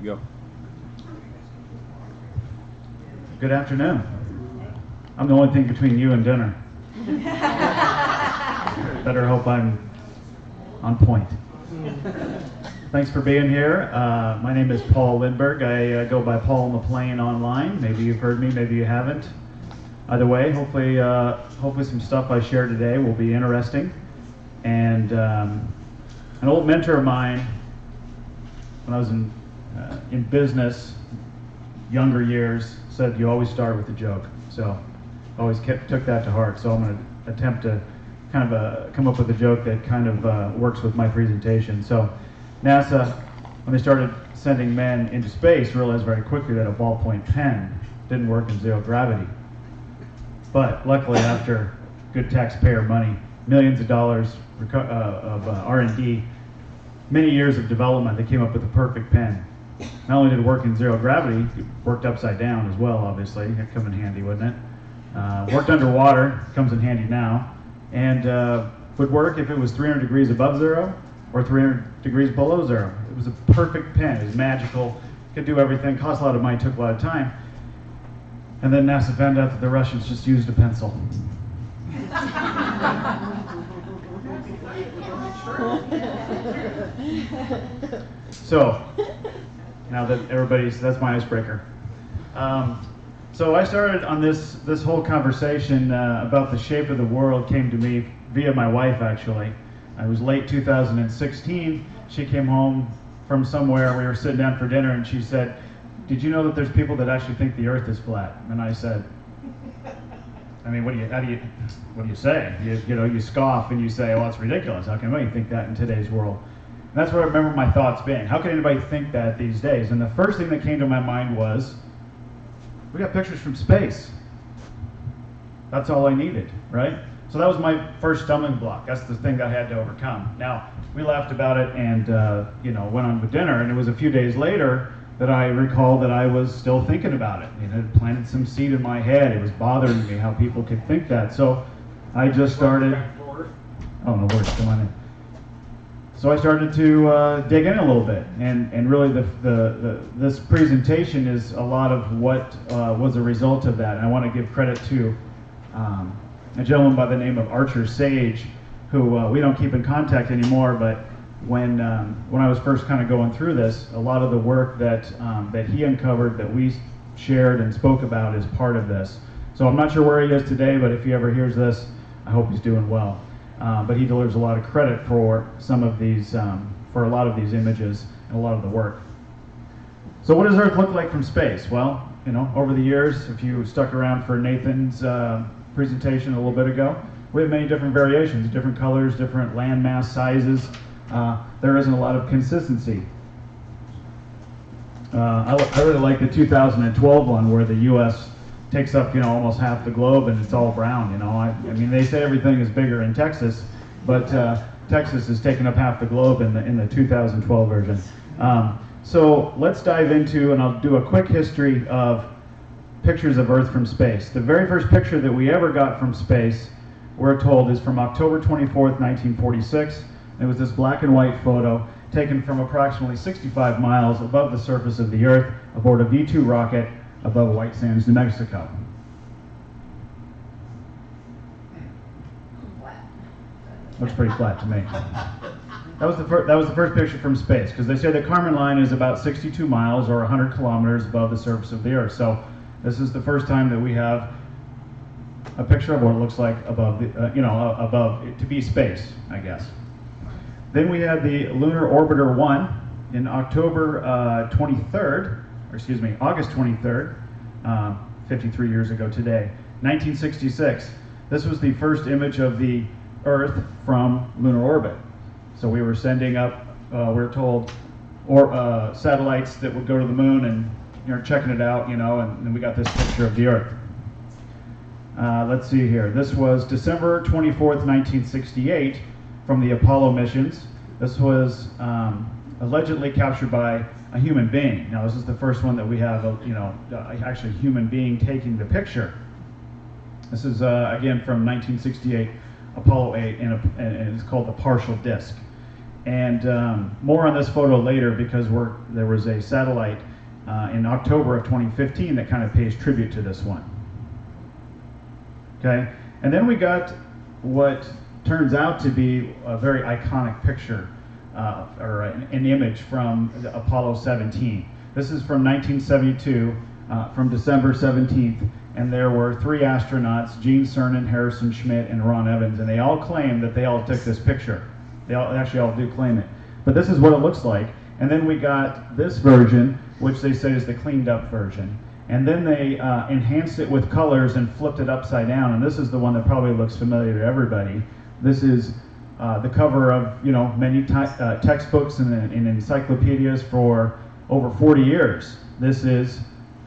you go. Good afternoon. I'm the only thing between you and dinner. Better hope I'm on point. Thanks for being here. My name is Paul Lindberg. I go by Paul on the Plane online. Maybe you've heard me, maybe you haven't. Either way, hopefully some stuff I share today will be interesting. And an old mentor of mine, when I was in business, younger years, said you always start with a joke. So I always took that to heart. So I'm going to attempt to kind of come up with a joke that kind of works with my presentation. So NASA, when they started sending men into space, realized very quickly that a ballpoint pen didn't work in zero gravity. But luckily, after good taxpayer money, millions of dollars of R&D, many years of development, they came up with the perfect pen. Not only did it work in zero gravity, it worked upside down as well, obviously. It'd come in handy, wouldn't it? Worked underwater, comes in handy now, and would work if it was 300 degrees above zero or 300 degrees below zero. It was a perfect pen. It was magical, could do everything, cost a lot of money, took a lot of time. And then NASA found out that the Russians just used a pencil. So, now that that's my icebreaker. So I started on this whole conversation about the shape of the world came to me via my wife, actually. It was late 2016. She came home from somewhere. We were sitting down for dinner, and she said, "Did you know that there's people that actually think the Earth is flat?" And I said, "I mean, what do you say? You scoff and you say, well, it's ridiculous. How can anybody think that in today's world?" And that's what I remember my thoughts being. How can anybody think that these days? And the first thing that came to my mind was, we got pictures from space. That's all I needed, right? So that was my first stumbling block. That's the thing that I had to overcome. Now, we laughed about it and went on with dinner, and it was a few days later that I recalled that I was still thinking about it. It had planted some seed in my head. It was bothering me how people could think that. So I just started, oh no, we're still on it. So I started to dig in a little bit, and really this presentation is a lot of what was a result of that. And I want to give credit to a gentleman by the name of Archer Sage, who we don't keep in contact anymore, but when I was first kind of going through this, a lot of the work that he uncovered, that we shared and spoke about, is part of this. So I'm not sure where he is today, but if he ever hears this, I hope he's doing well. But he delivers a lot of credit for some of these, for a lot of these images and a lot of the work. So what does Earth look like from space? Well, over the years, if you stuck around for Nathan's presentation a little bit ago, we have many different variations, different colors, different landmass sizes. There isn't a lot of consistency. I really like the 2012 one where the U.S. takes up almost half the globe and it's all brown. I mean, they say everything is bigger in Texas, but Texas is taking up half the globe in the 2012 version. So let's dive into, and I'll do a quick history of pictures of Earth from space. The very first picture that we ever got from space, we're told, is from October 24th, 1946. It was this black and white photo taken from approximately 65 miles above the surface of the Earth aboard a V-2 rocket above White Sands, New Mexico. Looks pretty flat to me. That was the first picture from space, because they say the Kármán line is about 62 miles or 100 kilometers above the surface of the Earth. So this is the first time that we have a picture of what it looks like above above it to be space, I guess. Then we had the Lunar Orbiter 1 in August 23rd, 53 years ago today, 1966. This was the first image of the Earth from lunar orbit. So we were sending up, we're told, satellites that would go to the moon and checking it out, and then we got this picture of the Earth. Let's see here. This was December 24th, 1968, from the Apollo missions. This was allegedly captured by a human being. Now, this is the first one that we have, actually a human being taking the picture. This is, again, from 1968, Apollo 8, and it's called the partial disk. And more on this photo later because there was a satellite in October of 2015 that kind of pays tribute to this one. Okay, and then we got what turns out to be a very iconic picture or an image from the Apollo 17. This is from 1972, from December 17th, and there were 3 astronauts, Gene Cernan, Harrison Schmitt, and Ron Evans, and they all claim that they all took this picture. They actually all do claim it. But this is what it looks like. And then we got this version, which they say is the cleaned up version. And then they enhanced it with colors and flipped it upside down. And this is the one that probably looks familiar to everybody. This is the cover of many textbooks and encyclopedias for over 40 years. This is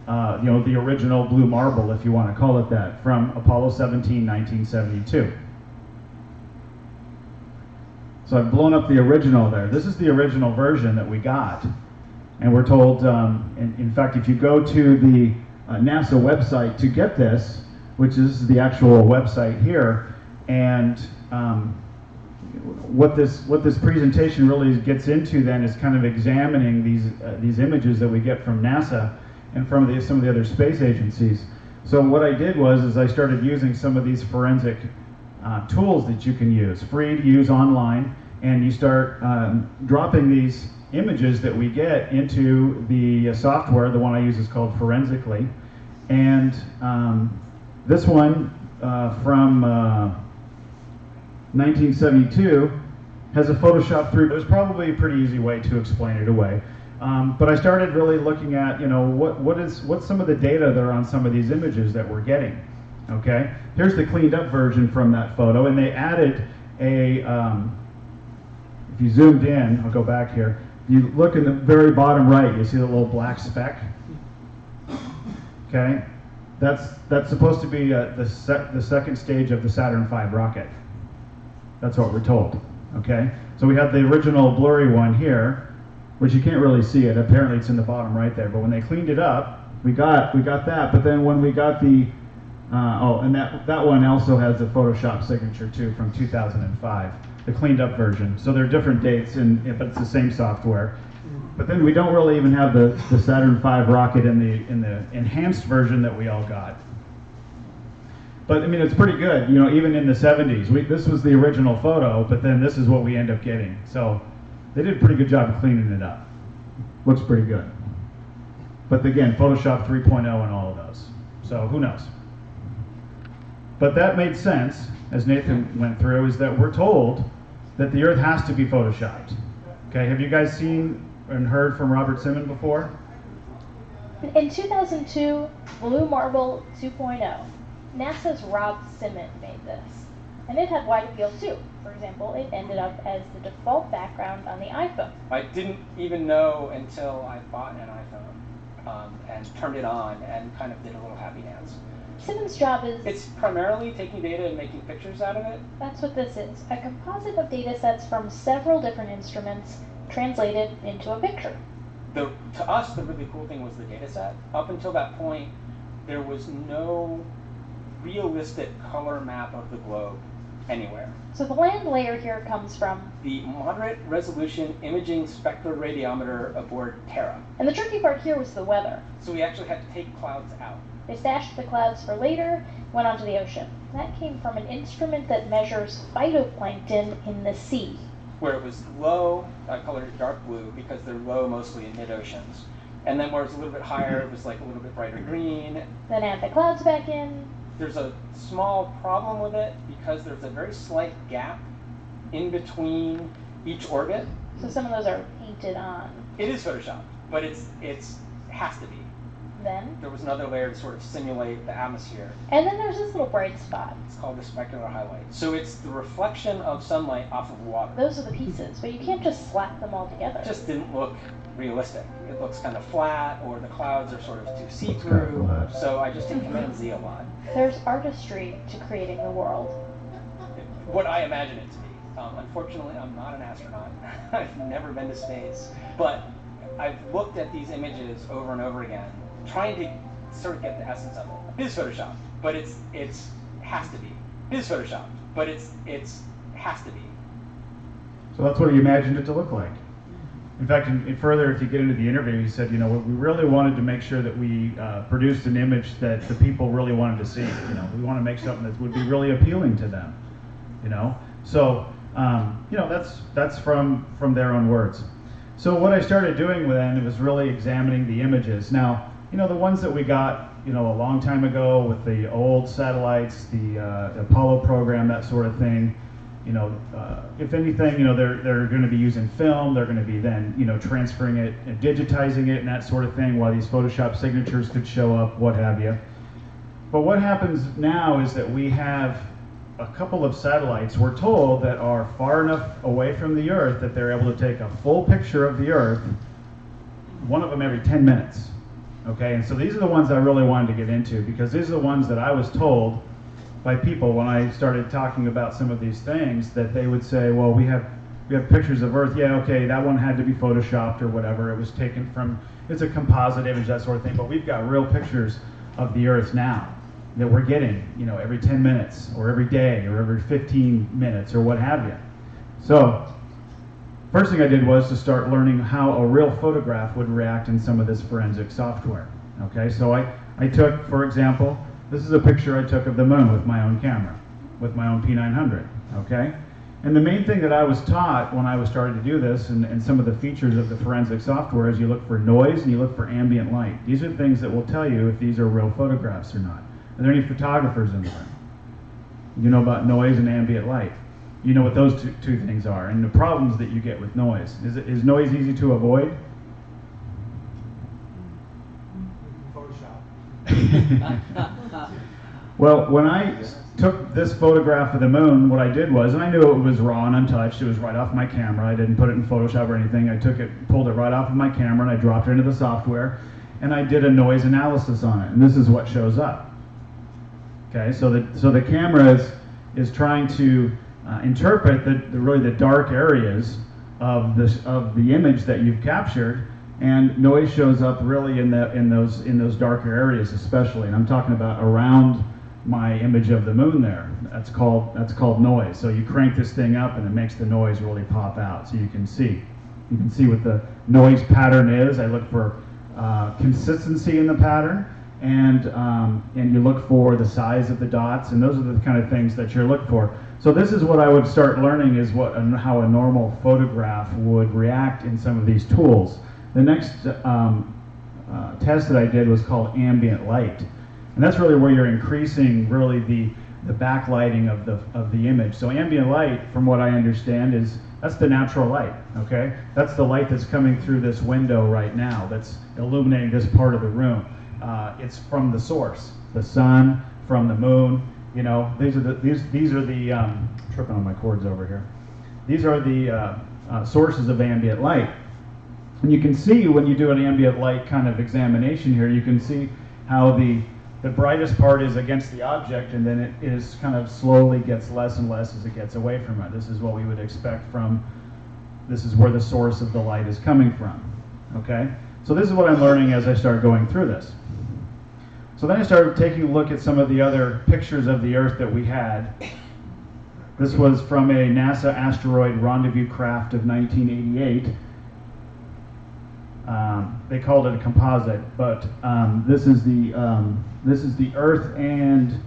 the original blue marble, if you want to call it that, from Apollo 17, 1972. So I've blown up the original there. This is the original version that we got. And we're told, in fact, if you go to the NASA website to get this, which is the actual website here, and what this presentation really gets into then is kind of examining these images that we get from NASA and from some of the other space agencies. So what I did was I started using some of these forensic tools that you can use, free to use online, and you start dropping these images that we get into the software. The one I use is called Forensically, and this one from 1972 has a Photoshop 3. There's probably a pretty easy way to explain it away. But I started really looking at, what's some of the data that are on some of these images that we're getting. Okay, here's the cleaned up version from that photo, and they added a, if you zoomed in, I'll go back here, you look in the very bottom right, you see the little black speck. Okay, that's supposed to be the second stage of the Saturn V rocket. That's what we're told. Okay, so we have the original blurry one here, which you can't really see it. Apparently it's in the bottom right there. But when they cleaned it up, we got that. But then when we got the and that one also has a Photoshop signature too from 2005, the cleaned up version. So they're different dates, but it's the same software. But then we don't really even have the Saturn V rocket in the enhanced version that we all got. But I mean, it's pretty good. Even in the 70s, this was the original photo, but then this is what we end up getting. So they did a pretty good job of cleaning it up. Looks pretty good. But again, Photoshop 3.0 and all of those. So who knows? But that made sense, as Nathan went through, is that we're told that the Earth has to be photoshopped. Okay, have you guys seen and heard from Robert Simon before? In 2002, Blue Marble 2.0, NASA's Rob Simon made this. And it had wide field too. For example, it ended up as the default background on the iPhone. I didn't even know until I bought an iPhone and turned it on and kind of did a little happy dance. Simon's job is... It's primarily taking data and making pictures out of it. That's what this is. A composite of data sets from several different instruments translated into a picture. To us, the really cool thing was the data set. Up until that point, there was no realistic color map of the globe anywhere. So the land layer here comes from the moderate resolution imaging spectroradiometer aboard Terra. And the tricky part here was the weather. So we actually had to take clouds out. They stashed the clouds for later, went onto the ocean. That came from an instrument that measures phytoplankton in the sea. Where it was low, I colored it dark blue because they're low mostly in mid-oceans. And then where it's a little bit higher, it was like a little bit brighter green. Then add the clouds back in. There's a small problem with it because there's a very slight gap in between each orbit. So some of those are painted on. It is Photoshop, but it has to be. Then there was another layer to sort of simulate the atmosphere. And then there's this little bright spot. It's called the specular highlight. So it's the reflection of sunlight off of water. Those are the pieces, but you can't just slap them all together. It just didn't look realistic. It looks kind of flat, or the clouds are sort of too see-through. So I just did Command Z a lot. There's artistry to creating the world. What I imagine it to be. Unfortunately, I'm not an astronaut. I've never been to space. But I've looked at these images over and over again, trying to sort of get the essence of it. It is Photoshop, but it has to be. It is Photoshop, but it has to be. So that's what he imagined it to look like. In fact, further, if you get into the interview, he said, we really wanted to make sure that we produced an image that the people really wanted to see. We want to make something that would be really appealing to them. So that's from their own words. So what I started doing then was really examining the images. Now, the ones that we got, a long time ago with the old satellites, the Apollo program, that sort of thing. If anything, they're going to be using film. They're going to be then, transferring it and digitizing it and that sort of thing, while these Photoshop signatures could show up, what have you. But what happens now is that we have a couple of satellites, we're told, that are far enough away from the Earth that they're able to take a full picture of the Earth, one of them every 10 minutes. Okay, and so these are the ones I really wanted to get into, because these are the ones that I was told by people when I started talking about some of these things, that they would say, well, we have pictures of Earth. Yeah, okay, that one had to be photoshopped or whatever. It was taken from, it's a composite image, that sort of thing. But we've got real pictures of the Earth now that we're getting, every 10 minutes or every day or every 15 minutes or what have you. So first thing I did was to start learning how a real photograph would react in some of this forensic software. Okay, so I took, for example, this is a picture I took of the moon with my own camera, with my own P900, okay? And the main thing that I was taught when I was starting to do this, and some of the features of the forensic software, is you look for noise and you look for ambient light. These are things that will tell you if these are real photographs or not. Are there any photographers in the room? You know about noise and ambient light. You know what those two things are, and the problems that you get with noise. Is noise easy to avoid? Photoshop. Well, when I took this photograph of the moon, what I did was, and I knew it was raw and untouched, it was right off my camera, I didn't put it in Photoshop or anything, I took it, pulled it right off of my camera, and I dropped it into the software, and I did a noise analysis on it, and this is what shows up. Okay, so the camera is trying to interpret really the dark areas of the image that you've captured, and noise shows up really in those darker areas especially, and I'm talking about around my image of the moon there. That's called noise. So you crank this thing up and it makes the noise really pop out, so you can see what the noise pattern is. I look for consistency in the pattern, and you look for the size of the dots, and those are the kind of things that you're looking for. So this is what I would start learning, is how a normal photograph would react in some of these tools. The next test that I did was called ambient light, and that's really where you're increasing really the backlighting of the image. So ambient light, from what I understand, that's the natural light. Okay, that's the light that's coming through this window right now, that's illuminating this part of the room. It's from the source, the sun, from the moon. These are the tripping on my cords over here. These are the sources of ambient light. And you can see when you do an ambient light kind of examination here, you can see how the brightest part is against the object, and then it is kind of slowly gets less and less as it gets away from it. This is what we would expect this is where the source of the light is coming from. Okay? So this is what I'm learning as I start going through this. So then I started taking a look at some of the other pictures of the Earth that we had. This was from a NASA asteroid rendezvous craft of 1988. They called it a composite, but this is the Earth and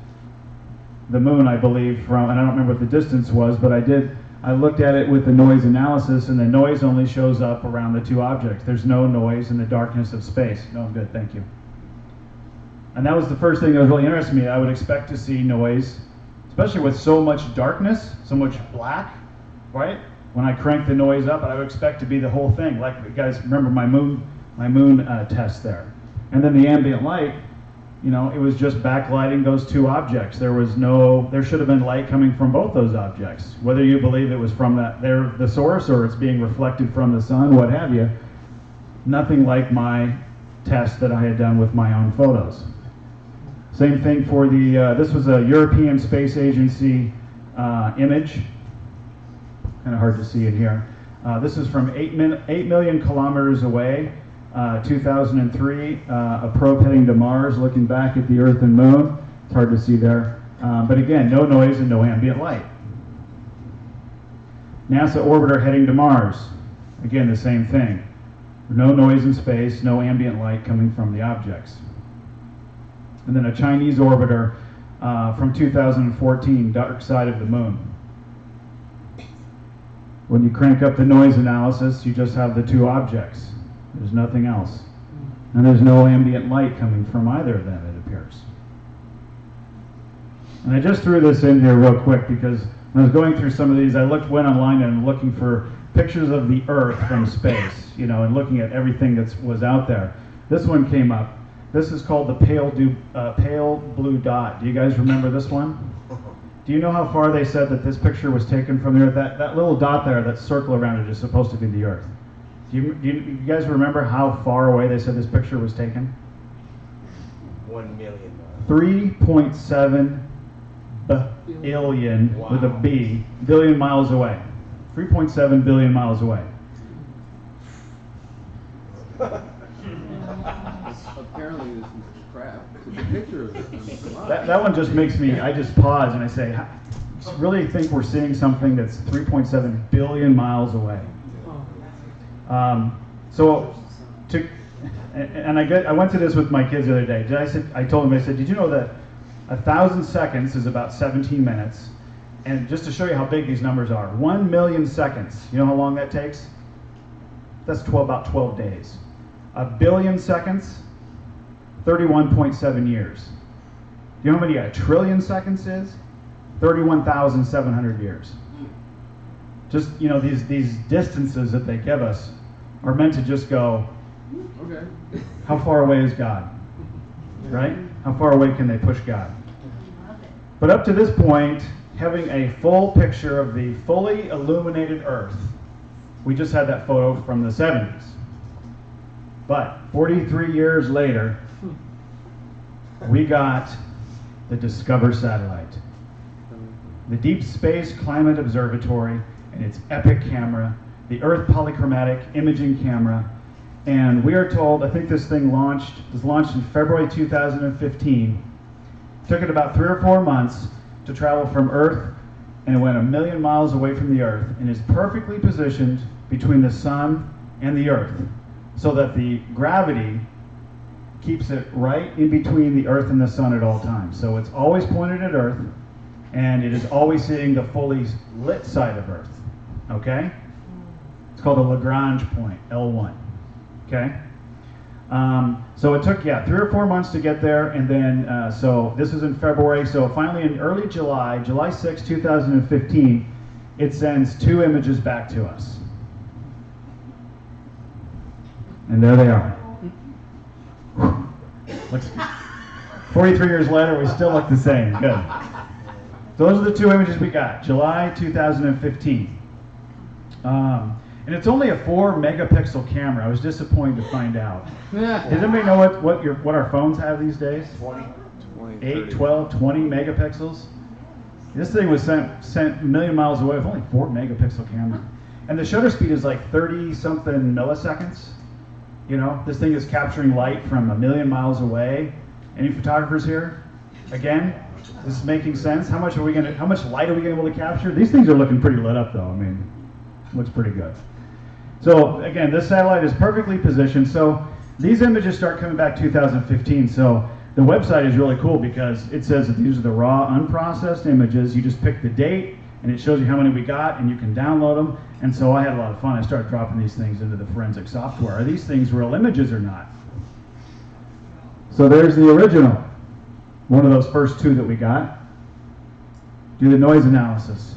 the Moon, I believe, and I don't remember what the distance was, but I looked at it with the noise analysis, and the noise only shows up around the two objects. There's no noise in the darkness of space. No, I'm good, thank you. And that was the first thing that was really interesting to me. I would expect to see noise, especially with so much darkness, so much black, right? When I crank the noise up, I would expect to be the whole thing. Like, you guys remember my moon test there. And then the ambient light, it was just backlighting those two objects. There should have been light coming from both those objects. Whether you believe it was from the source, or it's being reflected from the sun, what have you, nothing like my test that I had done with my own photos. Same thing for this was a European Space Agency image. Kind of hard to see in here. This is from 8 million kilometers away, 2003, a probe heading to Mars, looking back at the Earth and Moon. It's hard to see there. But again, no noise and no ambient light. NASA orbiter heading to Mars. Again, the same thing. No noise in space, no ambient light coming from the objects. And then a Chinese orbiter from 2014, dark side of the moon. When you crank up the noise analysis, you just have the two objects. There's nothing else. And there's no ambient light coming from either of them, it appears. And I just threw this in here real quick because when I was going through some of these, went online and looking for pictures of the Earth from space, you know, and looking at everything that was out there. This one came up. This is called the pale blue dot. Do you guys remember this one? Do you know how far they said that this picture was taken from the Earth? That little dot there, that circle around it, is supposed to be the Earth. Do you guys remember how far away they said this picture was taken? 1 million. 3.7 billion, wow. with a B, billion miles away. 3.7 billion miles away. Apparently this is crap. It's a picture of it. That one just makes me, I just pause and I say, I really think we're seeing something that's 3.7 billion miles away. I went to this with my kids the other day. I told them, I said, did you know that 1,000 seconds is about 17 minutes? And just to show you how big these numbers are, 1 million seconds, you know how long that takes? That's about 12 days. A billion seconds, 31.7 years. You know how many a trillion seconds is? 31,700 years. Just, you know, these distances that they give us are meant to just go, okay, how far away is God? Right? How far away can they push God? But up to this point, having a full picture of the fully illuminated Earth, we just had that photo from the 70s. But 43 years later, we got the Discover satellite, the Deep Space Climate Observatory, and its epic camera, the Earth Polychromatic Imaging Camera. And we are told, I think this thing was launched in February 2015. It took it about 3 or 4 months to travel from Earth, and it went 1 million miles away from the Earth and is perfectly positioned between the sun and the Earth, so that the gravity keeps it right in between the Earth and the sun at all times. So it's always pointed at Earth, and it is always seeing the fully lit side of Earth. Okay? It's called the Lagrange point, L1. Okay? So it took, 3 or 4 months to get there, and then, so this is in February, so finally in early July 6, 2015, it sends 2 images back to us. And there they are. Looks, 43 years later, we still look the same. Good. So those are the 2 images we got, July 2015. And it's only a 4 megapixel camera. I was disappointed to find out. Does anybody know what our phones have these days? 20. 8, 12, 20 megapixels? This thing was sent a million miles away with only 4 megapixel camera. And the shutter speed is like 30-something milliseconds. You know, this thing is capturing light from 1 million miles away. Any photographers here? Again, this is making sense. How much light are we going to be able to capture? These things are looking pretty lit up though. I mean, looks pretty good. So again, this satellite is perfectly positioned. So these images start coming back 2015. So the website is really cool because it says that these are the raw, unprocessed images. You just pick the date, and it shows you how many we got, and you can download them. And so I had a lot of fun. I started dropping these things into the forensic software. Are these things real images or not? So there's the original, one of those first 2 that we got. Do the noise analysis.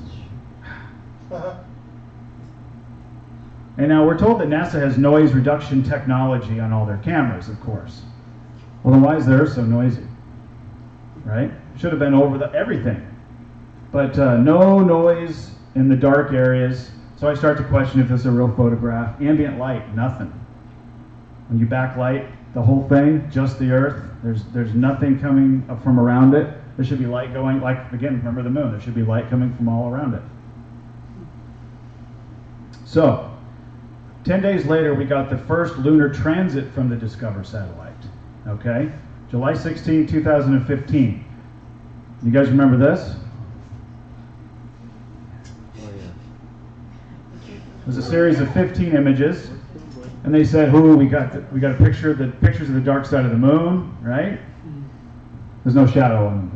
And now we're told that NASA has noise reduction technology on all their cameras, of course. Well, then why is theirs so noisy? Right? Should have been over everything. But no noise in the dark areas. So I start to question if this is a real photograph. Ambient light, nothing. When you backlight the whole thing, just the Earth, there's nothing coming from around it. There should be light going, like, again, remember the moon, there should be light coming from all around it. So, 10 days later, we got the first lunar transit from the Discover satellite. Okay? July 16, 2015. You guys remember this? Oh, yeah. was a series of 15 images, and they said, "Ooh, we got a pictures of the dark side of the moon, right? There's no shadow on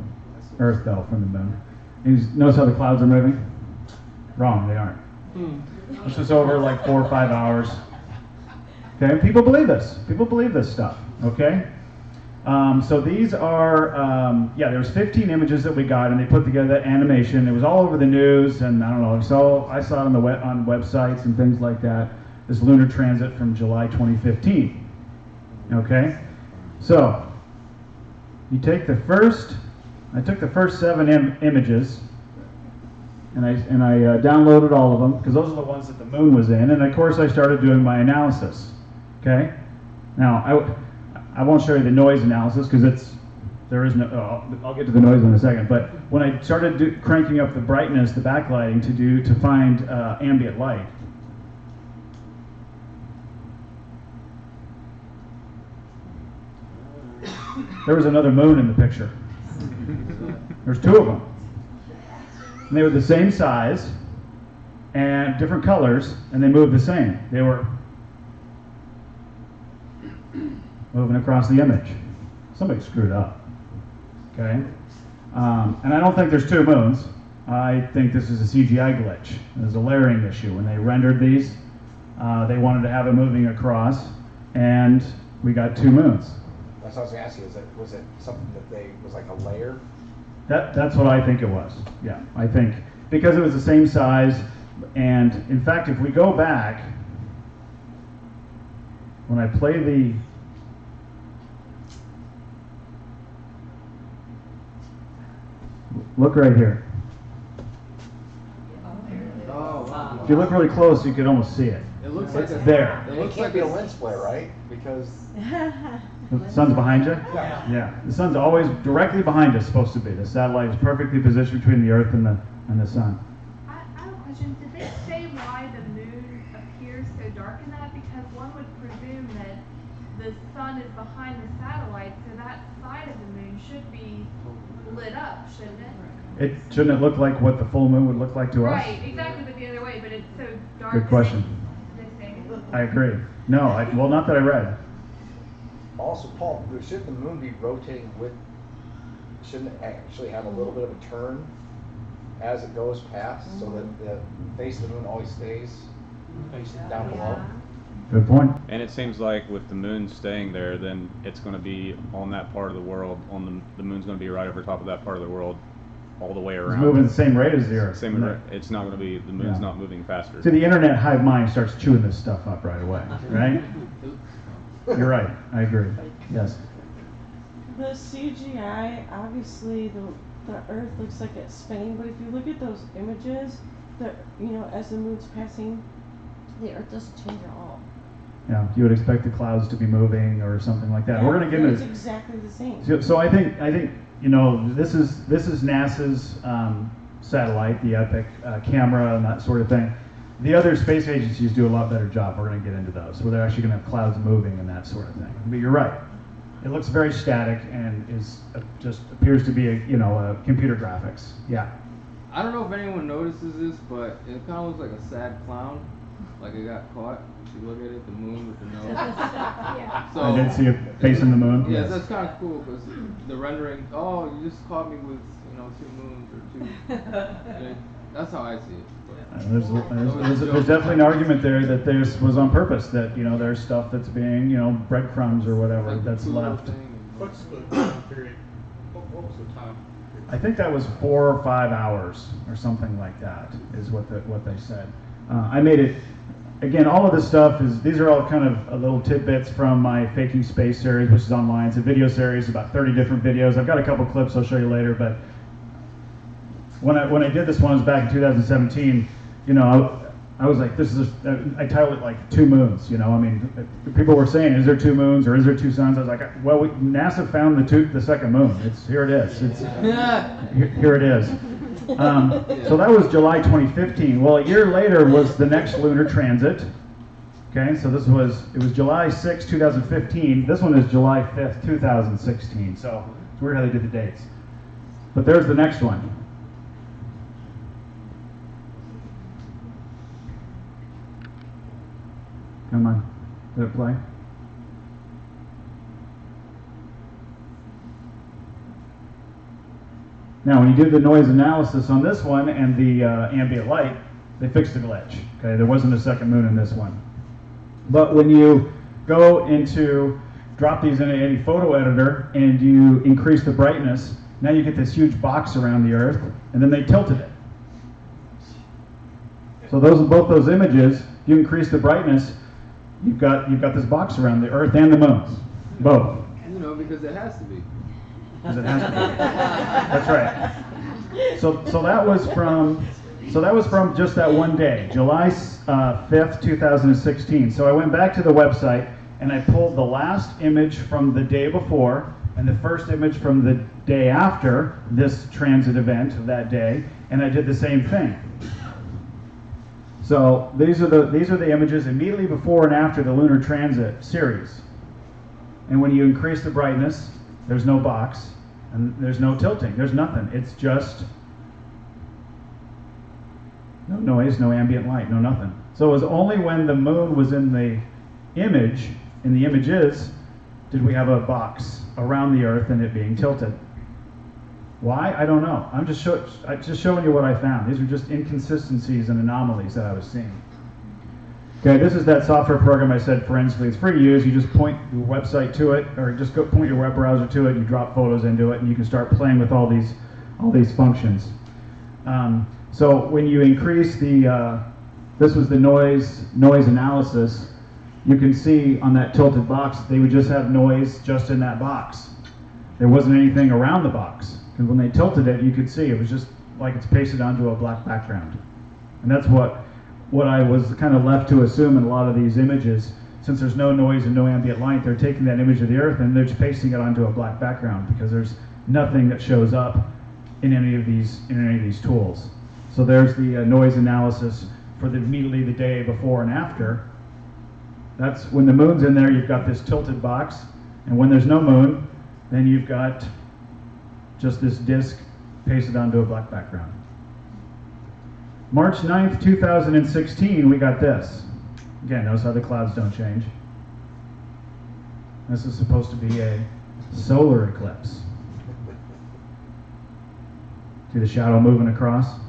Earth though from the moon. And you notice how the clouds are moving? Wrong, they aren't. This was over like 4 or 5 hours. Okay, people believe this. People believe this stuff. Okay, so these are there's 15 images that we got, and they put together that animation. It was all over the news, and I don't know. So I saw it on websites and things like that. This lunar transit from July 2015. Okay, so you take the first. I took the first 7 images, and I downloaded all of them because those are the ones that the moon was in. And of course, I started doing my analysis. Okay, now I won't show you the noise analysis because there is no. I'll get to the noise in a second. But when I started cranking up the brightness, the backlighting to find ambient light. There was another moon in the picture. There's 2 of them. And they were the same size and different colors, and they moved the same. They were moving across the image. Somebody screwed up. Okay? And I don't think there's 2 moons. I think this is a CGI glitch. There's a layering issue. When they rendered these, they wanted to have it moving across, and we got 2 moons. That's what I was going to ask you. Was it something that was like a layer? That's what I think it was. Yeah, I think because it was the same size, and in fact, if we go back, when I play the look right here. Oh, wow. If you look really close, you could almost see it. It looks like There. It can't be a lens flare, right? Because The sun's behind you? Yeah. Yeah. The sun's always directly behind us, supposed to be. The satellite is perfectly positioned between the Earth and the sun. I have a question. Did they say why the moon appears so dark in that? Because one would presume that the sun is behind the satellite, so that side of the moon should be lit up, shouldn't it? Shouldn't it look like what the full moon would look like to us? Right, exactly, but the other way, but it's so dark. Good question. Did they say? I agree. No, well, not that I read. also, Paul, shouldn't the moon be rotating shouldn't it actually have a little bit of a turn as it goes past so that the face of the moon always stays down below? Good point. And it seems like with the moon staying there, then it's going to be on that part of the world. The moon's going to be right over top of that part of the world, all the way around. It's moving the same rate as the Earth. Same rate. It's not going to be. The moon's not moving faster. So the internet hive mind starts chewing this stuff up right away, right? You're right. I agree. Yes. The CGI, obviously, the Earth looks like it's spinning, but if you look at those images, as the moon's passing, the Earth doesn't change at all. Yeah, you would expect the clouds to be moving or something like that. Yeah, We're going to get into it's exactly the same. So I think this is NASA's satellite, the Epic camera and that sort of thing. The other space agencies do a lot better job. We're going to get into those, where they're actually going to have clouds moving and that sort of thing. But you're right. It looks very static and just appears to be a computer graphics. Yeah. I don't know if anyone notices this, but it kind of looks like a sad clown, like it got caught. If you look at it, the moon with the nose. Yeah. So, I did see a face in the moon. Yeah, that's kind of cool because the rendering. Oh, you just caught me with 2 moons or 2. That's how I see it. There's definitely an argument there that this was on purpose. That there's stuff that's being breadcrumbs or whatever that's left. What's the time period? What was the time period? I think that was 4 or 5 hours or something like that is what they said. I made it. Again, all of this stuff these are all kind of little tidbits from my Faking Space series, which is online. It's a video series, about 30 different videos. I've got a couple clips I'll show you later, but when I did this one, it was back in 2017, I was like, I titled it like 2 moons, people were saying, is there 2 moons or is there 2 suns? I was like, well, NASA found the second moon. Here it is. Here it is. So that was July 2015. Well, a year later was the next lunar transit. Okay, so it was July 6, 2015. This one is July 5th, 2016. So it's weird how they did the dates. But there's the next one. Come on. Did it play? Now, when you do the noise analysis on this one and the ambient light, they fixed the glitch. Okay, there wasn't a second moon in this one. But when you go into drop these into any photo editor and you increase the brightness, now you get this huge box around the Earth, and then they tilted it. So both those images, you increase the brightness, you've got this box around the Earth and the moons, both. You know, because it has to be. Because it has to be. That's right. So that was from just that one day, July 5th, 2016. So I went back to the website and I pulled the last image from the day before and the first image from the day after this transit event of that day, and I did the same thing. So these are the images immediately before and after the lunar transit series. And when you increase the brightness, there's no box and there's no tilting. There's nothing. It's just no noise, no ambient light, no nothing. So it was only when the moon was in the images, did we have a box around the Earth and it being tilted. Why? I don't know. I'm just showing you what I found. These are just inconsistencies and anomalies that I was seeing. Okay, this is that software program I said forensically. It's free to use. You just point your website to it, or just point your web browser to it. You drop photos into it, and you can start playing with all these functions. So when you increase this was the noise analysis. You can see on that tilted box, they would just have noise just in that box. There wasn't anything around the box. And when they tilted it, you could see it was just like it's pasted onto a black background. And that's what I was kind of left to assume in a lot of these images. Since there's no noise and no ambient light, they're taking that image of the Earth and they're just pasting it onto a black background because there's nothing that shows up in any of these tools. So there's the noise analysis for immediately the day before and after. That's when the moon's in there, you've got this tilted box, and when there's no moon, then you've got just this disk pasted onto a black background. March 9th, 2016, we got this. Again, notice how the clouds don't change. This is supposed to be a solar eclipse. See the shadow moving across?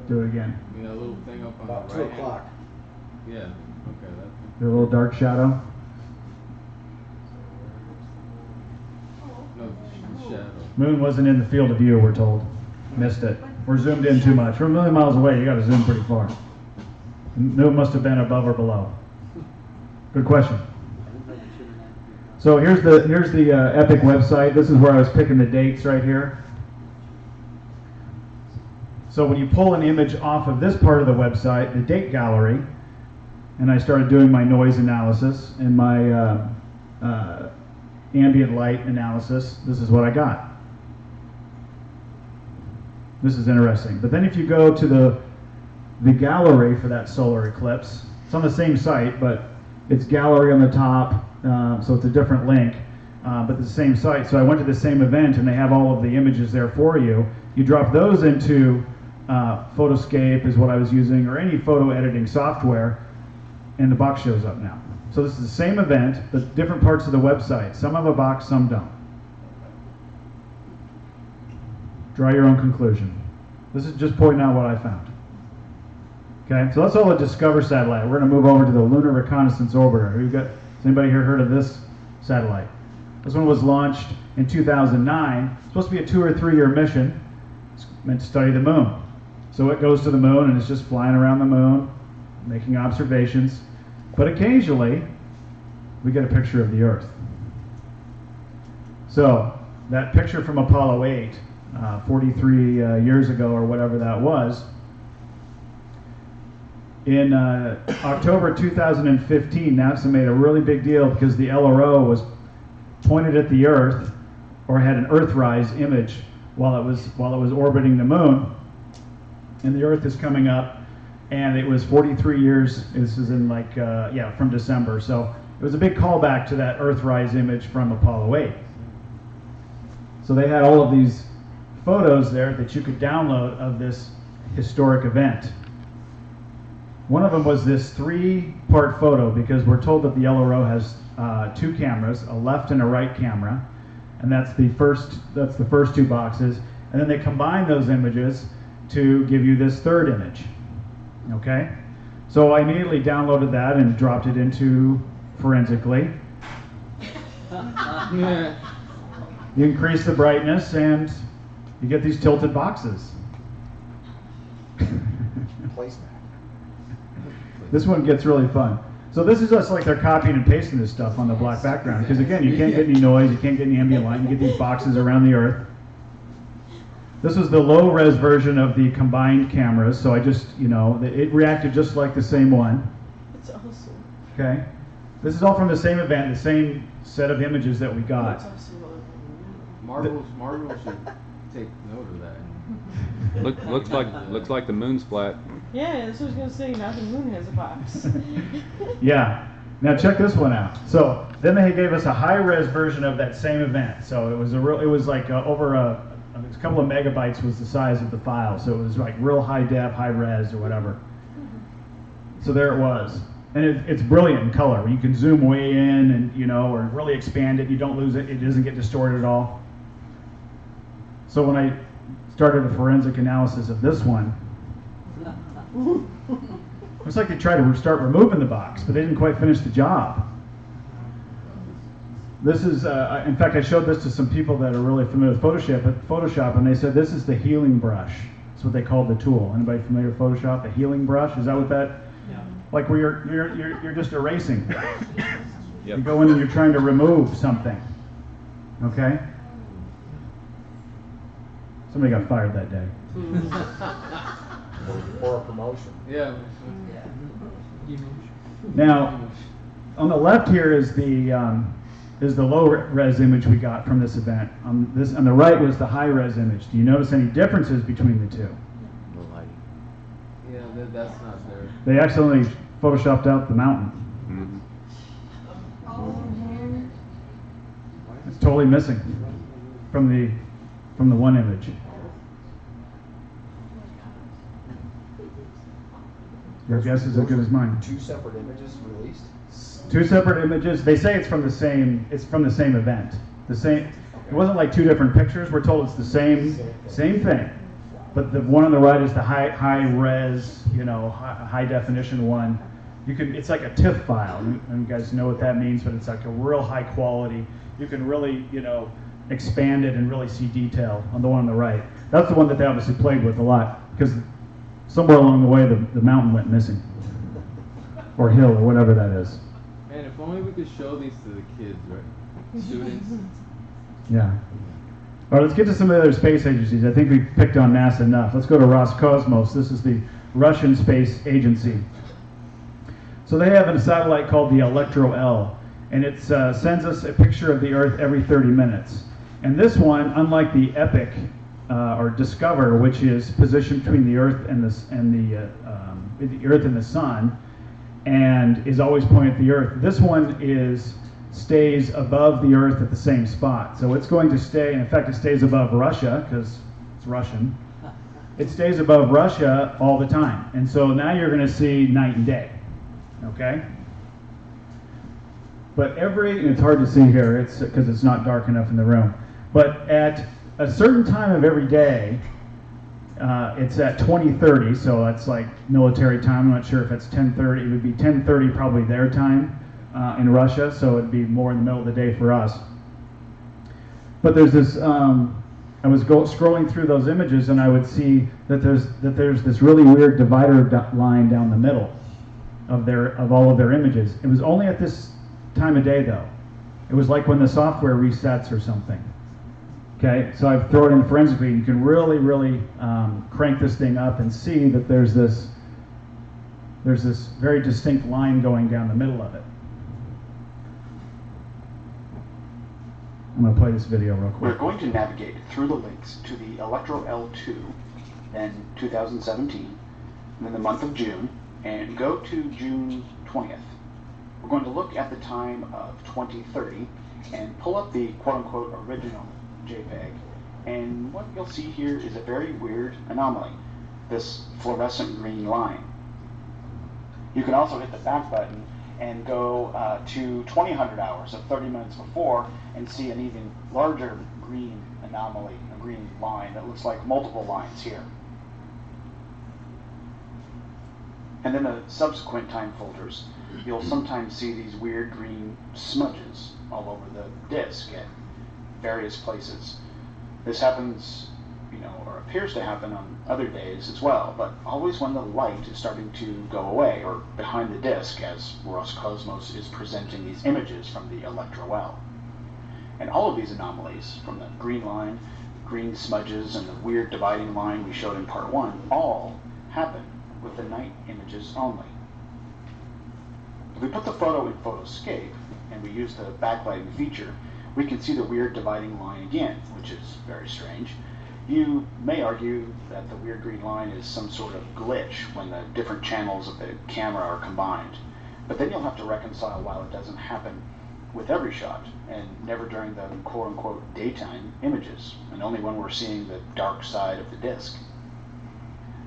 Do it again. Yeah, a little thing up on About the 2 right. o'clock. Yeah, okay. The little dark shadow. No, the shadow. Moon wasn't in the field of view, we're told. Missed it. We're zoomed in too much. We're a million miles away, you gotta zoom pretty far. Moon must have been above or below. Good question. So here's the Epic website. This is where I was picking the dates right here. So when you pull an image off of this part of the website, the date gallery, and I started doing my noise analysis and my ambient light analysis, this is what I got. This is interesting. But then if you go to the gallery for that solar eclipse, it's on the same site, but it's gallery on the top, so it's a different link, but the same site. So I went to the same event and they have all of the images there for you. You drop those into Photoscape is what I was using, or any photo editing software, and the box shows up now. So this is the same event, but different parts of the website. Some have a box, some don't. Draw your own conclusion. This is just pointing out what I found. Okay, so that's all the Discover satellite. We're going to move over to the Lunar Reconnaissance Orbiter. Has anybody here heard of this satellite? This one was launched in 2009. It's supposed to be a 2 or 3 year mission. It's meant to study the moon. So it goes to the moon and it's just flying around the moon, making observations. But occasionally, we get a picture of the Earth. So that picture from Apollo 8, 43 years ago or whatever that was, in October 2015, NASA made a really big deal because the LRO was pointed at the Earth, or had an Earthrise image while it was orbiting the moon, and the Earth is coming up, and it was 43 years. This is in from December, so it was a big callback to that Earthrise image from Apollo 8. So they had all of these photos there that you could download of this historic event. One of them was this 3-part photo, because we're told that the Yellow Row has 2 cameras, a left and a right camera, and that's the first 2 boxes, and then they combine those images to give you this 3rd image. Okay, so I immediately downloaded that and dropped it into Forensically. You increase the brightness and you get these tilted boxes. Placemat. This one gets really fun. So this is just like they're copying and pasting this stuff on the black background, because again, you can't get any noise, you can't get any ambient light, you get these boxes around the Earth. This was the low-res version of the combined cameras, so I just, it reacted just like the same one. It's awesome. Okay? This is all from the same event, the same set of images that we got. It's awesome. Marvel should take note of that. Looks like the moon's flat. Yeah, that's what I was gonna say. Now the moon has a box. Yeah. Now check this one out. So then they gave us a high-res version of that same event. So it was like over a couple of megabytes was the size of the file. So it was like real high def, high res, or whatever. So there it was. And it's brilliant in color. You can zoom way in and, or really expand it. You don't lose it. It doesn't get distorted at all. So when I started a forensic analysis of this one, it was like they tried to start removing the box, but they didn't quite finish the job. This is, in fact, I showed this to some people that are really familiar with Photoshop, and they said this is the healing brush. That's what they called the tool. Anybody familiar with Photoshop? The healing brush? Is that what that? Yeah. Like where you're just erasing. Yep. You go in and you're trying to remove something. Okay? Somebody got fired that day. Or a promotion. Yeah. Now, on the left here is the low res image we got from this event. On the right was the high res image. Do you notice any differences between the two? Yeah, that's not there. They accidentally photoshopped out the mountain. Mm-hmm. It's totally missing from the one image. Your guess is as good as mine. 2 separate images released? 2 separate images. They say it's from the same event. It wasn't like 2 different pictures. We're told it's the same thing. But the one on the right is the high res, high definition one. It's like a TIFF file. And you guys know what that means, but it's like a real high quality. You can really, expand it and really see detail on the one on the right. That's the one that they obviously played with a lot, because somewhere along the way the mountain went missing. Or hill, or whatever that is. Man, if only we could show these to the kids, right? Students. Yeah. All right, let's get to some of the other space agencies. I think we picked on NASA enough. Let's go to Roscosmos. This is the Russian space agency. So they have a satellite called the Electro-L, and it sends us a picture of the Earth every 30 minutes. And this one, unlike the EPIC or Discover, which is positioned between the Earth and the Earth and the Sun, and is always pointing at the Earth, this one stays above the Earth at the same spot. So it's going to stay, and in fact it stays above Russia, because it's Russian. It stays above Russia all the time. And so now you're going to see night and day. Okay? But and it's hard to see here, because it's not dark enough in the room. But at a certain time of every day, it's at 2030, so that's like military time. I'm not sure if it's 10:30. It would be 10:30 probably their time in Russia, so it'd be more in the middle of the day for us. But there's this. I was scrolling through those images, and I would see that there's this really weird divider line down the middle of all of their images. It was only at this time of day, though. It was like when the software resets or something. Okay, so I've thrown it in forensically. You can really, really crank this thing up and see that there's this very distinct line going down the middle of it. I'm going to play this video real quick. We're going to navigate through the links to the Electro-L2 in 2017, and then the month of June, and go to June 20th. We're going to look at the time of 2030 and pull up the quote-unquote original JPEG, and what you'll see here is a very weird anomaly, this fluorescent green line. You can also hit the back button and go to 2000 hours, so 30 minutes before, and see an even larger green anomaly, a green line that looks like multiple lines here. And then the subsequent time folders, you'll sometimes see these weird green smudges all over the disk at various places. This happens, or appears to happen on other days as well, but always when the light is starting to go away, or behind the disk as Roscosmos is presenting these images from the electro-L. And all of these anomalies, from the green line, green smudges, and the weird dividing line we showed in part 1, all happen with the night images only. If we put the photo in Photoscape, and we use the backlighting feature, we can see the weird dividing line again, which is very strange. You may argue that the weird green line is some sort of glitch when the different channels of the camera are combined. But then you'll have to reconcile why it doesn't happen with every shot, and never during the quote-unquote daytime images, and only when we're seeing the dark side of the disk.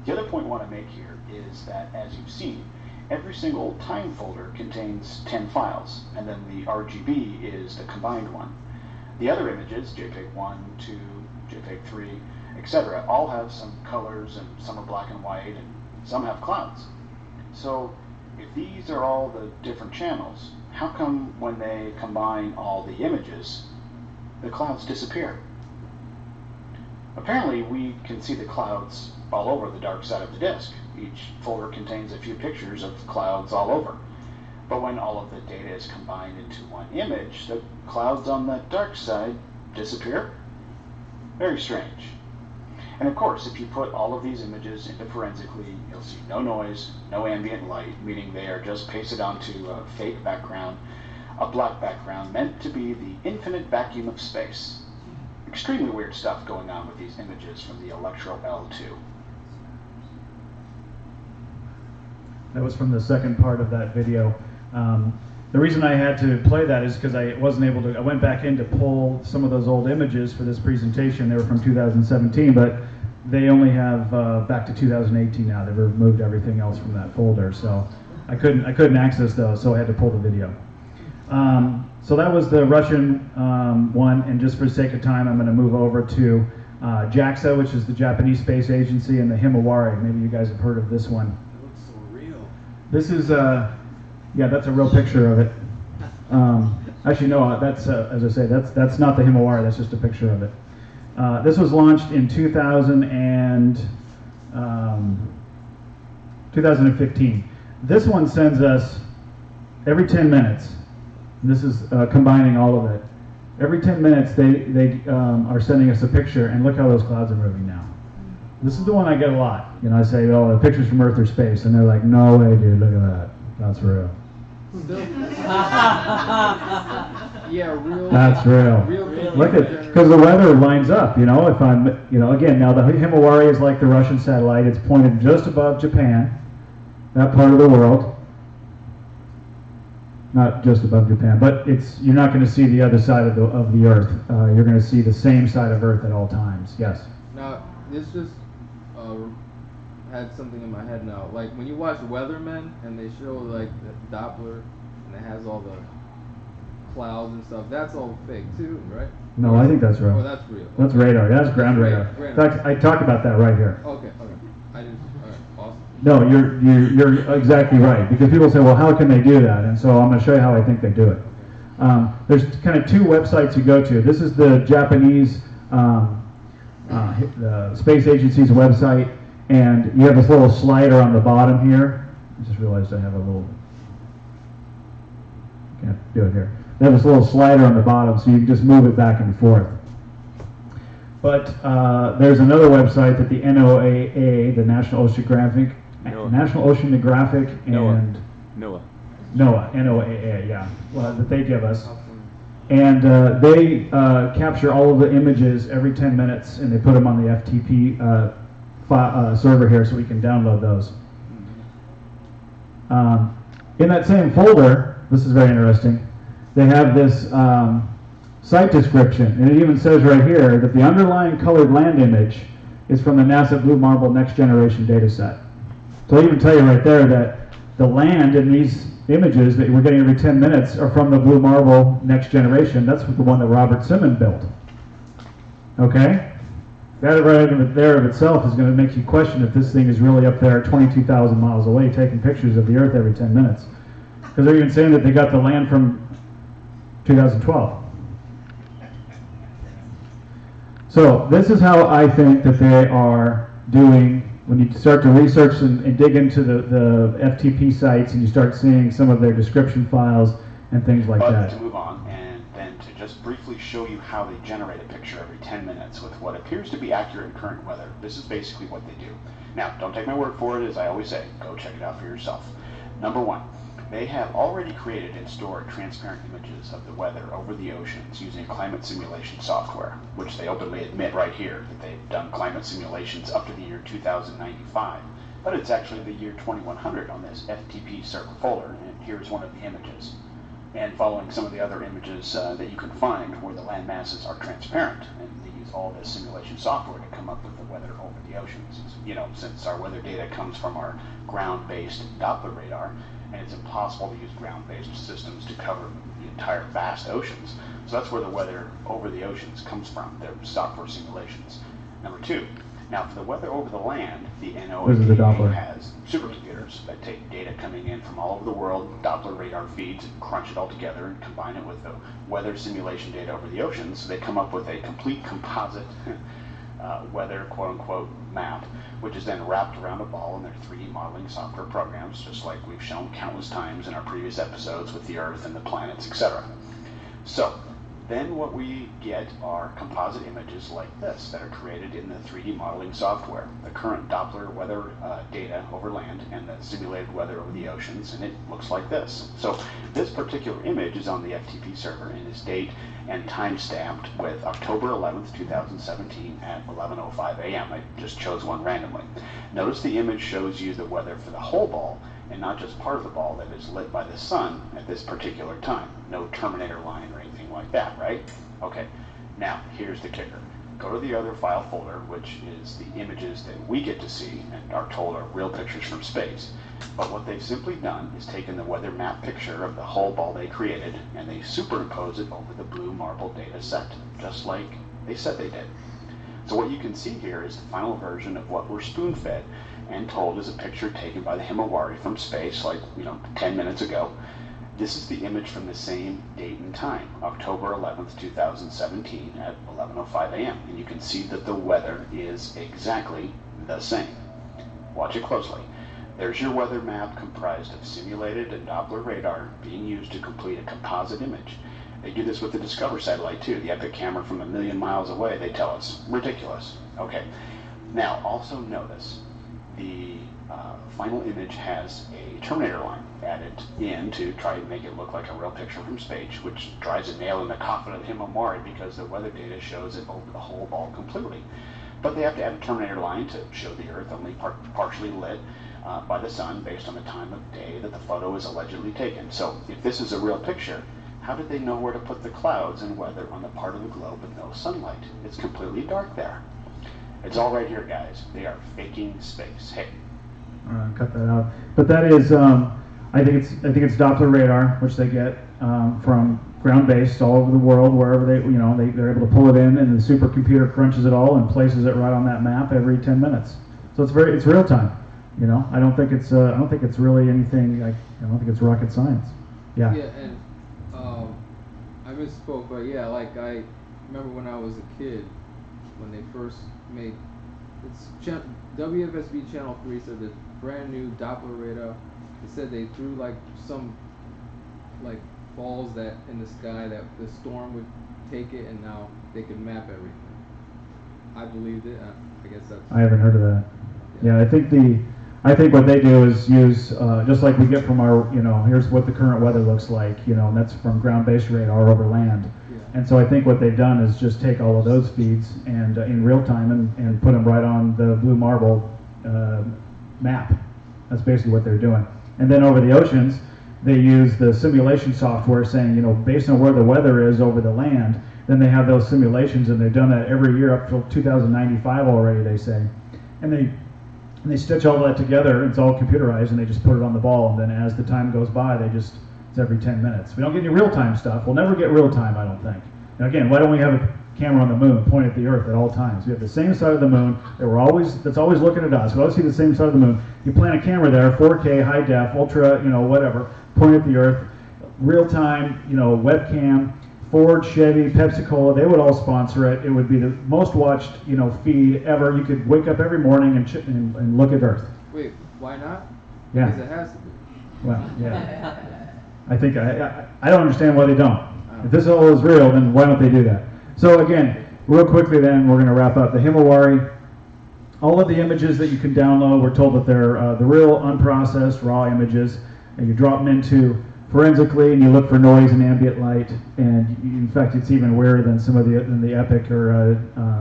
The other point I want to make here is that, as you've seen, every single time folder contains 10 files, and then the RGB is the combined one. The other images, JPEG 1, 2, JPEG 3, etc., all have some colors, and some are black and white, and some have clouds. So if these are all the different channels, how come when they combine all the images, the clouds disappear? Apparently we can see the clouds all over the dark side of the disk. Each folder contains a few pictures of clouds all over. But when all of the data is combined into one image, the clouds on the dark side disappear? Very strange. And of course, if you put all of these images into forensically, you'll see no noise, no ambient light, meaning they are just pasted onto a fake background, a black background meant to be the infinite vacuum of space. Extremely weird stuff going on with these images from the Electro L2. That was from the second part of that video. The reason I had to play that is because I wasn't able to, I went back in to pull some of those old images for this presentation. They were from 2017, but they only have back to 2018 now. They've removed everything else from that folder, so I couldn't access those, so I had to pull the video. So that was the Russian one, and just for the sake of time, I'm going to move over to JAXA, which is the Japanese Space Agency, and the Himawari. Maybe you guys have heard of this one. It looks so real. This is, yeah, that's a real picture of it. Actually, no, that's, as I say, that's not the Himawari, that's just a picture of it. This was launched in 2015. This one sends us every 10 minutes. This is combining all of it. Every 10 minutes, they are sending us a picture, and look how those clouds are moving now. This is the one I get a lot. You know, I say, oh, the pictures from Earth or space, and they're like, no way, dude, look at that. That's real. Yeah, real. That's real. Look at, because the weather lines up, you know, if I'm, you know, again, now the Himawari is like the Russian satellite. It's pointed just above Japan, that part of the world. Not just above Japan, but it's, you're not going to see the other side of the Earth. You're going to see the same side of Earth at all times. Yes? Now, this just had something in my head now. Like, when you watch Weathermen, and they show, like, the Doppler, and it has all the clouds and stuff, that's all fake, too, right? No, I think that's real. Oh, that's real. That's radar. That's ground radar. In fact, I talk about that right here. Okay. I didn't, all right, awesome. No, you're exactly right, because people say, well, how can they do that? And so I'm going to show you how I think they do it. There's kind of two websites you go to. This is the Japanese the Space Agency's website, and you have this little slider on the bottom here. I just realized I have a little, can't do it here. They have this little slider on the bottom, so you can just move it back and forth. But there's another website that the NOAA, the National Oceanographic and NOAA, yeah, well, that they give us. And they capture all of the images every 10 minutes, and they put them on the FTP server here so we can download those. In that same folder, this is very interesting, they have this site description, and it even says right here that the underlying colored land image is from the NASA Blue Marble Next Generation data set. So I even tell you right there that the land in these images that we're getting every 10 minutes are from the Blue Marble Next Generation. That's the one that Robert Simon built. Okay? That right there of itself is going to make you question if this thing is really up there 22,000 miles away taking pictures of the Earth every 10 minutes. Because they're even saying that they got the land from 2012. So this is how I think that they are doing when you start to research and dig into the FTP sites and you start seeing some of their description files and things like that. To move on, and then to just briefly show you how they generate a picture every 10 minutes with what appears to be accurate current weather. This is basically what they do. Now, don't take my word for it, as I always say. Go check it out for yourself. Number one, they have already created and stored transparent images of the weather over the oceans using climate simulation software, which they openly admit right here that they've done climate simulations up to the year 2095. But it's actually the year 2100 on this FTP server folder, and here's one of the images. And following some of the other images that you can find where the land masses are transparent, and they use all this simulation software to come up with the weather over the oceans. You know, since our weather data comes from our ground-based Doppler radar, and it's impossible to use ground-based systems to cover the entire vast oceans. So that's where the weather over the oceans comes from, their software simulations. Number two, now for the weather over the land, the NOAA has supercomputers that take data coming in from all over the world, Doppler radar feeds, and crunch it all together and combine it with the weather simulation data over the oceans. So they come up with a complete composite weather quote-unquote map, which is then wrapped around a ball in their 3D modeling software programs, just like we've shown countless times in our previous episodes with the Earth and the planets, etc. So then what we get are composite images like this that are created in the 3D modeling software, the current Doppler weather data over land and the simulated weather over the oceans, and it looks like this. So this particular image is on the FTP server and is date and time stamped with October 11th, 2017 at 11:05 a.m. I just chose one randomly. Notice the image shows you the weather for the whole ball and not just part of the ball that is lit by the sun at this particular time. No Terminator line or anything like that, right? Okay, now here's the kicker. Go to the other file folder, which is the images that we get to see and are told are real pictures from space. But what they've simply done is taken the weather map picture of the whole ball they created and they superimpose it over the Blue Marble data set, just like they said they did. So what you can see here is the final version of what we're spoon-fed and told is a picture taken by the Himawari from space, like 10 minutes ago. This is the image from the same date and time, October 11th, 2017 at 11:05 a.m. And you can see that the weather is exactly the same. Watch it closely. There's your weather map comprised of simulated and Doppler radar being used to complete a composite image. They do this with the Discover satellite too, the epic camera from 1,000,000 miles away, they tell us. Ridiculous. Okay. Now, also notice the final image has a Terminator line added in to try to make it look like a real picture from space, which drives a nail in the coffin of Himawari because the weather data shows it over the whole ball completely. But they have to add a Terminator line to show the Earth only partially lit by the sun based on the time of day that the photo is allegedly taken. So if this is a real picture, how did they know where to put the clouds and weather on the part of the globe with no sunlight? It's completely dark there. It's all right here, guys. They are faking space. Hey. Cut that out. But that is, I think it's Doppler radar, which they get from ground-based all over the world, wherever they're able to pull it in, and the supercomputer crunches it all and places it right on that map every 10 minutes. So it's real time. I don't think it's really anything. I don't think it's rocket science. Yeah. Yeah, and I misspoke, but yeah, like I remember when I was a kid, when they first made WFSB Channel 3 said the brand new Doppler radar. They said they threw some balls that in the sky that the storm would take it, and now they can map everything. I believed it. I guess that's. I haven't heard of that. Yeah, I think what they do is use just like we get from our here's what the current weather looks like, and that's from ground-based radar over land. And so I think what they've done is just take all of those feeds and in real time and put them right on the Blue Marble map. That's basically what they're doing. And then over the oceans, they use the simulation software saying, based on where the weather is over the land, then they have those simulations, and they've done that every year up till 2095 already, they say. And they And they stitch all that together. It's all computerized, and they just put it on the ball. And then as the time goes by, it's every 10 minutes. We don't get any real-time stuff. We'll never get real-time, I don't think. And again, why don't we have a camera on the moon pointed at the Earth at all times? We have the same side of the moon that's always looking at us. We always see the same side of the moon. You plant a camera there, 4K, high def, ultra, whatever, point at the Earth, real-time, webcam. Ford, Chevy, Pepsi-Cola, they would all sponsor it. It would be the most watched, feed ever. You could wake up every morning and look at Earth. Wait, why not? Yeah. Because it has to be. Well, yeah. I think I don't understand why they don't. If this all is real, then why don't they do that? So again, real quickly then, we're going to wrap up. The Himawari, all of the images that you can download, we're told that they're the real unprocessed raw images, and you drop them into forensically, and you look for noise and ambient light, and in fact, it's even weirder than some of the Epic or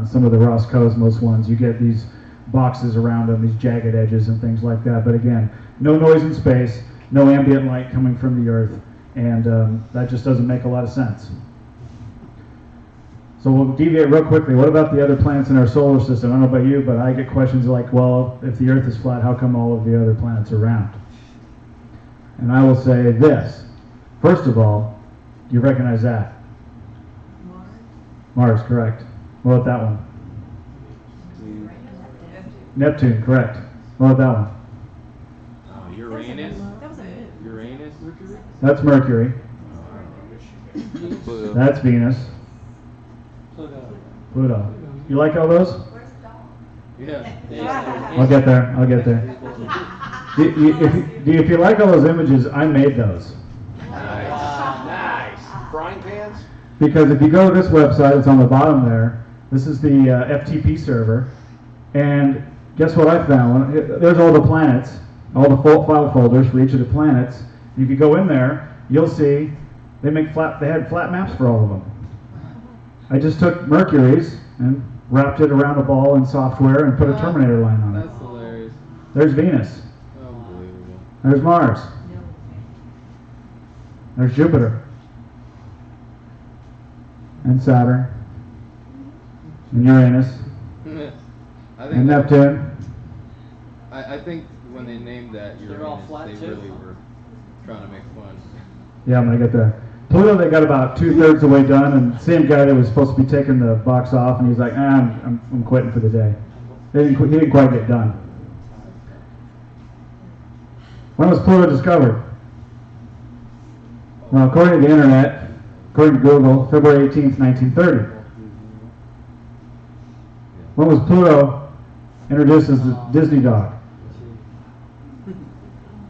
some of the Roscosmos ones. You get these boxes around them, these jagged edges and things like that. But again, no noise in space, no ambient light coming from the Earth, and that just doesn't make a lot of sense. So we'll deviate real quickly. What about the other planets in our solar system? I don't know about you, but I get questions like, well, if the Earth is flat, how come all of the other planets are round? And I will say this. First of all, do you recognize that? Mars, correct. What about that one? Neptune, correct. What about that one? Uranus. Uranus, Mercury. That's Mercury. That's Venus. Pluto. You like all those? Yeah. I'll get there. If you like all those images, I made those. Nice. Frying pans? Because if you go to this website, it's on the bottom there. This is the FTP server. And guess what I found? There's all the planets, all the file folders for each of the planets. You could go in there, you'll see they had flat maps for all of them. I just took Mercury's and wrapped it around a ball in software and put a Terminator line on it. That's hilarious. There's Venus. Unbelievable. There's Mars. There's Jupiter. And Saturn. And Uranus. And Neptune. I think when they named that They're all Uranus, flat they too. really were trying to make fun. Yeah, I'm going to get there. Pluto, they got about 2/3 of the way done, and same guy that was supposed to be taking the box off, and he's like, I'm quitting for the day. He didn't quite get done. When was Pluto discovered? Well, according to the internet, according to Google, February 18th, 1930. When was Pluto introduced as the Disney dog?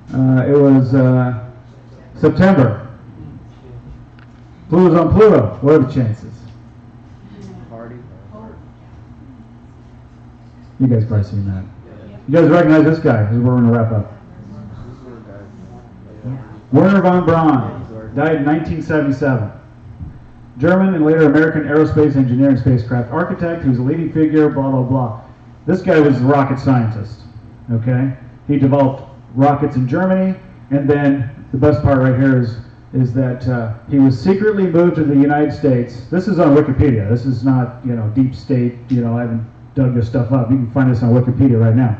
It was September. Pluto's on Pluto. What are the chances? Party. You guys probably seen that. You guys recognize this guy? This is where we're going to wrap up. Werner von Braun died in 1977. German and later American aerospace engineer and spacecraft architect. He was a leading figure, blah, blah, blah. This guy was a rocket scientist, okay? He developed rockets in Germany, and then the best part right here is that he was secretly moved to the United States. This is on Wikipedia. This is not, deep state, I haven't dug this stuff up. You can find this on Wikipedia right now.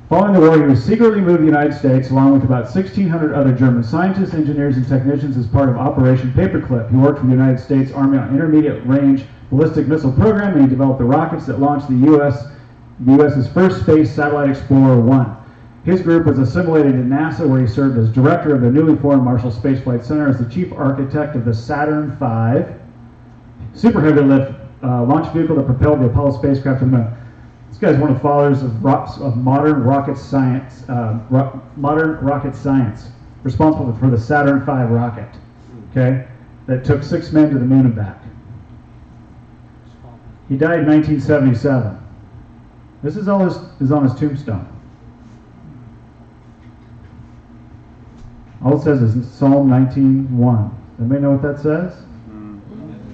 Following the war, he was secretly moved to the United States along with about 1,600 other German scientists, engineers, and technicians as part of Operation Paperclip. He worked for the United States Army on intermediate range ballistic missile program, and he developed the rockets that launched the U.S.'s first space satellite Explorer 1. His group was assimilated in NASA, where he served as director of the newly formed Marshall Space Flight Center as the chief architect of the Saturn V super heavy lift launch vehicle that propelled the Apollo spacecraft to the moon. This guy's one of the fathers of modern rocket science. Responsible for the Saturn V rocket, okay, that took 6 men to the moon and back. He died in 1977. This is all is on his tombstone. All it says is Psalm 19:1. Anybody know what that says?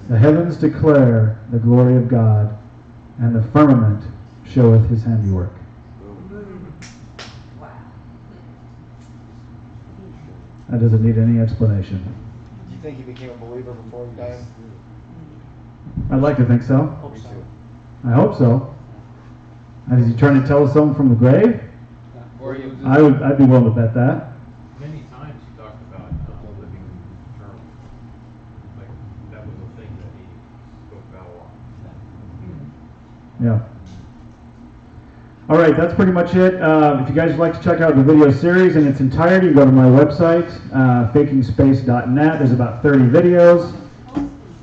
The heavens declare the glory of God, and the firmament showeth his handiwork. That doesn't need any explanation. Do you think he became a believer before he died? I'd like to think so. Hope so. I hope so. And is he trying to tell us something from the grave? Or you just, I'd be willing to bet that. Many times he talked about living eternal. Like, that was a thing that he spoke about a lot. Yeah. All right, that's pretty much it. If you guys would like to check out the video series in its entirety, go to my website, fakingspace.net. There's about 30 videos.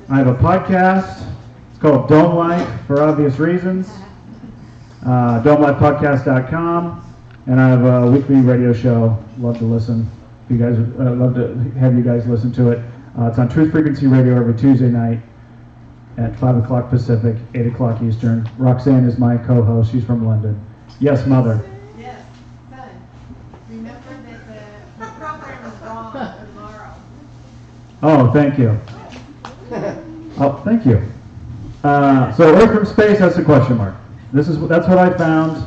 I have a podcast. It's called Don't Like, for obvious reasons. Don'tLikePodcast.com. And I have a weekly radio show. Love to listen. If you guys love to have you guys listen to it. It's on Truth Frequency Radio every Tuesday night at 5 o'clock Pacific, 8 o'clock Eastern. Roxanne is my co-host. She's from London. Yes, Mother. Yes, son. Remember that the program is on tomorrow. Oh, thank you. Oh, thank you. So Earth from space, that's a question mark. That's what I found.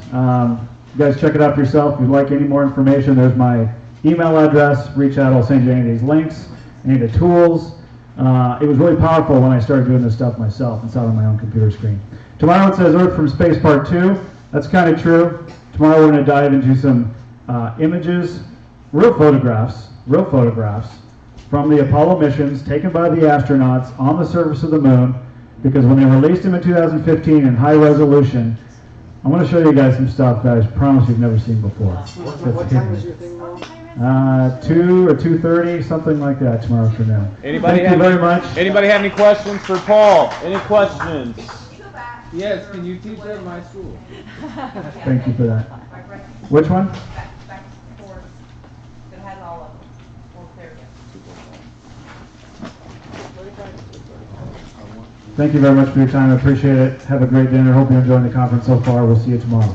You guys check it out for yourself. If you'd like any more information, there's my email address. Reach out. I'll send you any of these links, any of the tools. It was really powerful when I started doing this stuff myself inside on my own computer screen. Tomorrow it says Earth from Space Part 2. That's kind of true. Tomorrow we're going to dive into some images, real photographs from the Apollo missions taken by the astronauts on the surface of the moon, because when they released them in 2015 in high resolution, I want to show you guys some stuff that I promise you've never seen before. What time is your thing now? 2 or 2:30, something like that tomorrow afternoon. Anybody Thank you very much. Anybody have any questions for Paul? Any questions? yes, can you teach at my school? Thank you for that. Which one? Back forward. It has all of them. Well, there we go. Thank you very much for your time. I appreciate it. Have a great dinner. Hope you're enjoying the conference so far. We'll see you tomorrow.